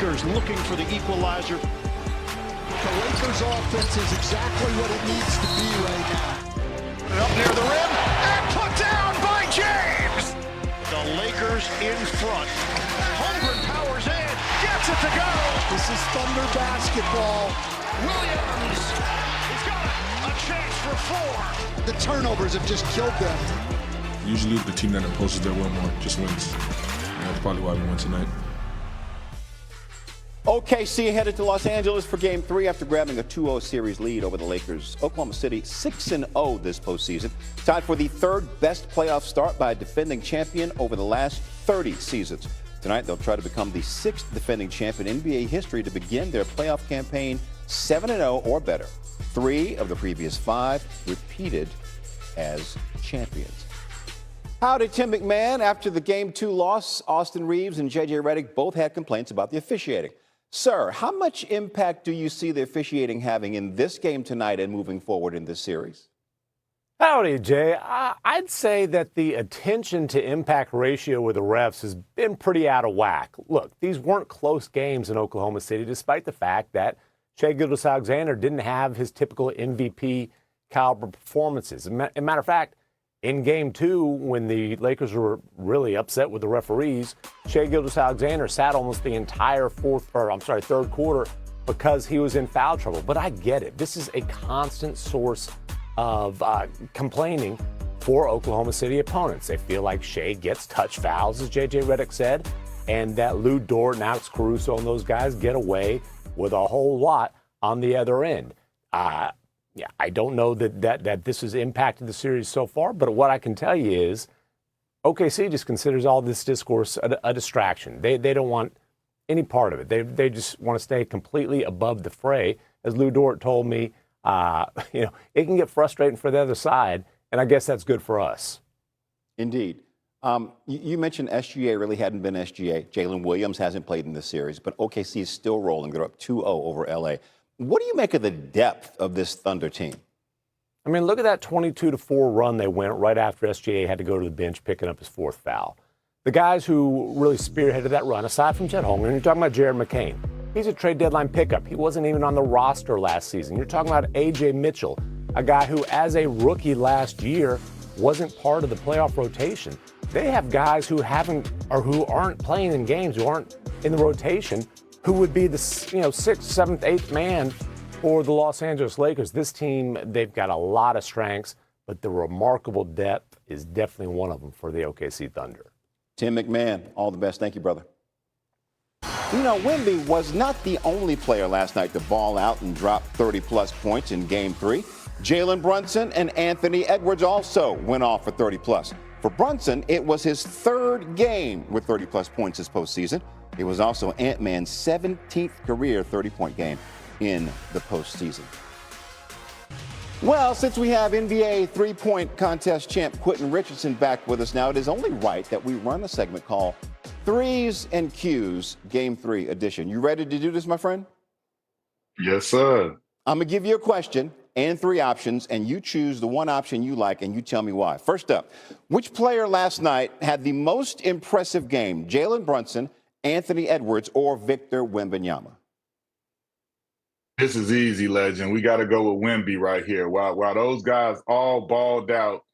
Lakers looking for the equalizer. The Lakers offense is exactly what it needs to be right now. Up near the rim, and put down by James! The Lakers in front. Holmgren powers in, gets it to go! This is Thunder basketball. Williams! He's got a chance for four! The turnovers have just killed them. Usually the team that imposes their will more just wins. And that's probably why we won tonight. OKC headed to Los Angeles for Game 3 after grabbing a 2-0 series lead over the Lakers. Oklahoma City 6-0 this postseason, tied for the third best playoff start by a defending champion over the last 30 seasons. Tonight they'll try to become the sixth defending champion in NBA history to begin their playoff campaign 7-0 or better. 3 of the previous 5 repeated as champions. Howdy, Tim MacMahon. After the Game 2 loss, Austin Reeves and J.J. Redick both had complaints about the officiating. Sir, how much impact do you see the officiating having in this game tonight and moving forward in this series? Howdy, Jay. I'd say that the attention to impact ratio with the refs has been pretty out of whack. Look, these weren't close games in Oklahoma City, despite the fact that Shai Gilgeous-Alexander didn't have his typical MVP caliber performances. As a matter of fact, in Game 2, when the Lakers were really upset with the referees, Shai Gilgeous-Alexander sat almost the entire third quarter because he was in foul trouble. But I get it. This is a constant source of complaining for Oklahoma City opponents. They feel like Shai gets touch fouls, as J.J. Redick said, and that Lou Dort, Alex Caruso, and those guys get away with a whole lot on the other end. I don't know that this has impacted the series so far, but what I can tell you is OKC just considers all this discourse a distraction. They don't want any part of it. They just want to stay completely above the fray. As Lou Dort told me, it can get frustrating for the other side, and I guess that's good for us. Indeed. You mentioned SGA really hadn't been SGA. Jalen Williams hasn't played in this series, but OKC is still rolling. They're up 2-0 over L.A. What do you make of the depth of this Thunder team? I mean, look at that 22-4 run they went right after SGA had to go to the bench picking up his fourth foul. The guys who really spearheaded that run, aside from Chet Holmgren, you're talking about Jared McCain. He's a trade deadline pickup. He wasn't even on the roster last season. You're talking about A.J. Mitchell, a guy who, as a rookie last year, wasn't part of the playoff rotation. They have guys who aren't playing in games, who aren't in the rotation, who would be the 6th, 7th, 8th man for the Los Angeles Lakers. This team, they've got a lot of strengths, but the remarkable depth is definitely one of them for the OKC Thunder. Tim MacMahon, all the best. Thank you, brother. Wemby was not the only player last night to ball out and drop 30-plus points in Game 3. Jalen Brunson and Anthony Edwards also went off for 30-plus. For Brunson, it was his third game with 30-plus points this postseason. It was also Ant-Man's 17th career 30-point game in the postseason. Well, since we have NBA three-point contest champ Quentin Richardson back with us now, it is only right that we run a segment called Threes and Q's Game 3 edition. You ready to do this, my friend? Yes, sir. I'm going to give you a question and 3 options, and you choose the one option you like, and you tell me why. First up, which player last night had the most impressive game, Jalen Brunson, Anthony Edwards, or Victor Wembanyama? This is easy, legend. We got to go with Wemby right here. While those guys all balled out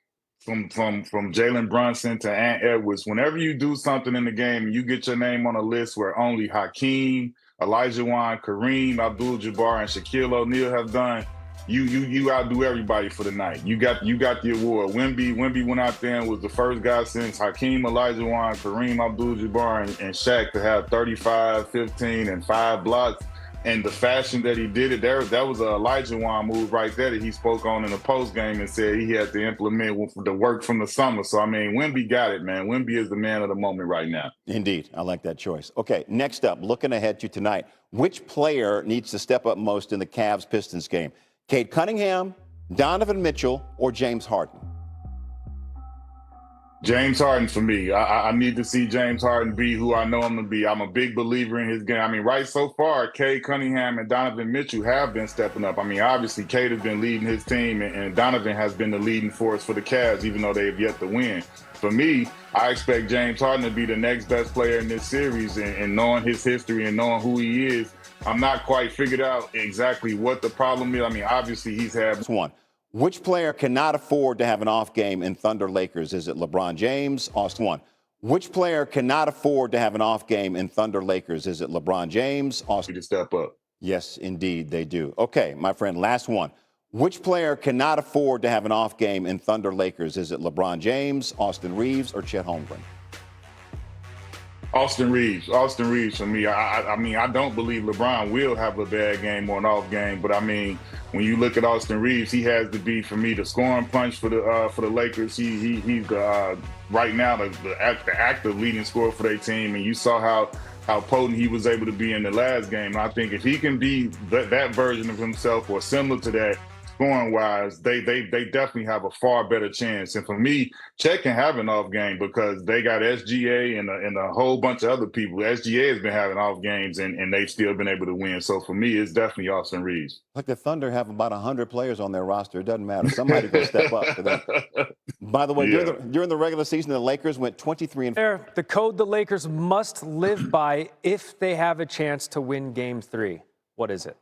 from Jalen Brunson to Ant Edwards, whenever you do something in the game and you get your name on a list where only Hakeem, Olajuwon, Kareem Abdul-Jabbar, and Shaquille O'Neal have done, you outdo everybody for the night. You got the award. Wemby went out there and was the first guy since Hakeem Olajuwon, Kareem Abdul-Jabbar, and Shaq to have 35, 15, and 5 blocks. And the fashion that he did it, that was a Olajuwon move right there that he spoke on in the post game and said he had to implement the work from the summer. So, I mean, Wemby got it, man. Wemby is the man of the moment right now. Indeed. I like that choice. Okay, next up, looking ahead to tonight, which player needs to step up most in the Cavs-Pistons game? Cade Cunningham, Donovan Mitchell, or James Harden? James Harden for me. I need to see James Harden be who I know him to be. I'm a big believer in his game. I mean, right so far, Cade Cunningham and Donovan Mitchell have been stepping up. I mean, obviously, Cade has been leading his team, and Donovan has been the leading force for the Cavs, even though they have yet to win. For me, I expect James Harden to be the next best player in this series, and knowing his history and knowing who he is, I'm not quite figured out exactly what the problem is. I mean, obviously, he's had one. Which player cannot afford to have an off game in Thunder Lakers? Is it LeBron James? Austin. One. Which player cannot afford to have an off game in Thunder Lakers? Is it LeBron James? Austin. to step up. Yes, indeed, they do. Okay, my friend, last one. Which player cannot afford to have an off game in Thunder Lakers? Is it LeBron James, Austin Reeves, or Chet Holmgren? Austin Reeves for me. I mean, I don't believe LeBron will have a bad game or an off game, but I mean, when you look at Austin Reeves, he has to be, for me, the scoring punch for the Lakers. He's right now the active leading scorer for their team, and you saw how potent he was able to be in the last game. And I think if he can be that version of himself or similar to that, scoring-wise, they definitely have a far better chance. And for me, Chet can have an off game because they got SGA and a whole bunch of other people. SGA has been having off games, and they've still been able to win. So for me, it's definitely Austin Reeves. Like the Thunder have about 100 players on their roster. It doesn't matter. Somebody can step up for them. By the way, during the regular season, the Lakers went 23-4. The code the Lakers must live by if they have a chance to win Game 3. What is it?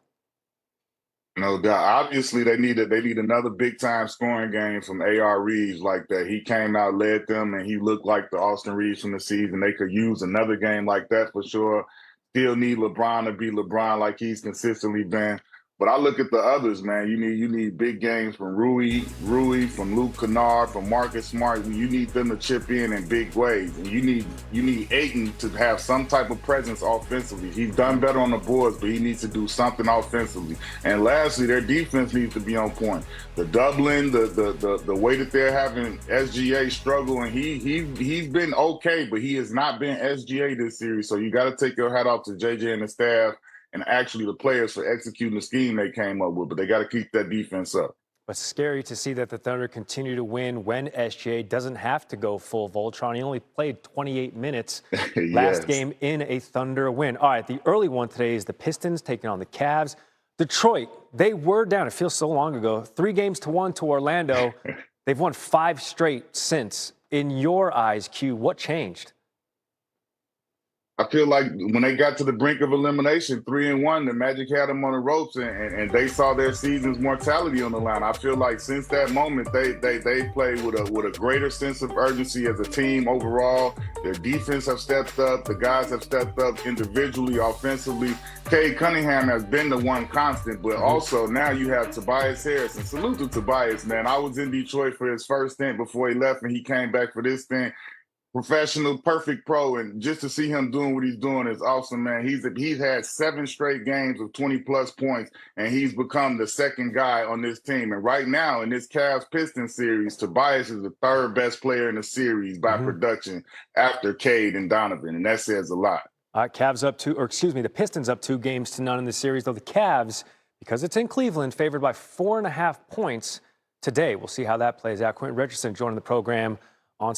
No doubt. Obviously, they need another big-time scoring game from A.R. Reeves like that. He came out, led them, and he looked like the Austin Reeves from the season. They could use another game like that for sure. Still need LeBron to be LeBron like he's consistently been. But I look at the others, man. You need big games from Rui, from Luke Kennard, from Marcus Smart. You need them to chip in big ways. And you need Ayton to have some type of presence offensively. He's done better on the boards, but he needs to do something offensively. And lastly, their defense needs to be on point. The doubling, the way that they're having SGA struggle, and he's been okay, but he has not been SGA this series. So you got to take your hat off to JJ and the staff, and actually the players for executing the scheme they came up with. But they got to keep that defense up. But scary to see that the Thunder continue to win when SGA doesn't have to go full Voltron. He only played 28 minutes last game in a Thunder win. All right, the early one today is the Pistons taking on the Cavs. Detroit, they were down, it feels so long ago, 3-1 to Orlando. They've won 5 straight since. In your eyes, Q, what changed? I feel like when they got to the brink of elimination, 3-1, the Magic had them on the ropes, and they saw their season's mortality on the line. I feel like since that moment, they played with a greater sense of urgency as a team overall. Their defense have stepped up. The guys have stepped up individually, offensively. Cade Cunningham has been the one constant, but also now you have Tobias Harris. And salute to Tobias, man. I was in Detroit for his first stint before he left, and he came back for this stint. Professional, perfect pro, and just to see him doing what he's doing is awesome, man. He's had 7 straight games of 20-plus points, and he's become the second guy on this team. And right now, in this Cavs-Pistons series, Tobias is the 3rd best player in the series by production after Cade and Donovan, and that says a lot. The Pistons up 2-0 in the series, though the Cavs, because it's in Cleveland, favored by 4.5 points today. We'll see how that plays out. Quentin Richardson joining the program on